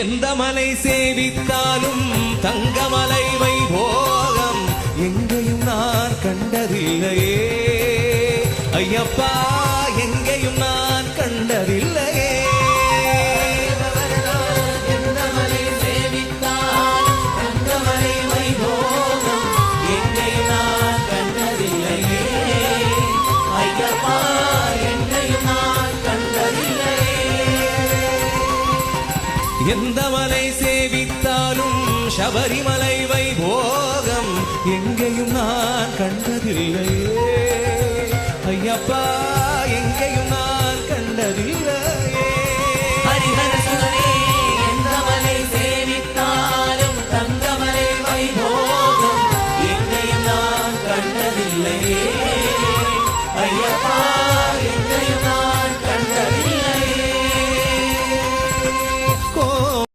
எந்த மலை சேவித்தாலும் தங்கமலை வைபோகம் எங்கேயும் நான் கண்டதில்லையே ஐயப்பா, எங்கேயும் நான் கண்டதில்லையே. எந்த மலை சேவித்தாலும் சபரிமலை வைபோகம் எங்கேயும் நான் கண்டதில்லையே ஐயப்பா, எங்கேயும் நான் கண்டதில்லை.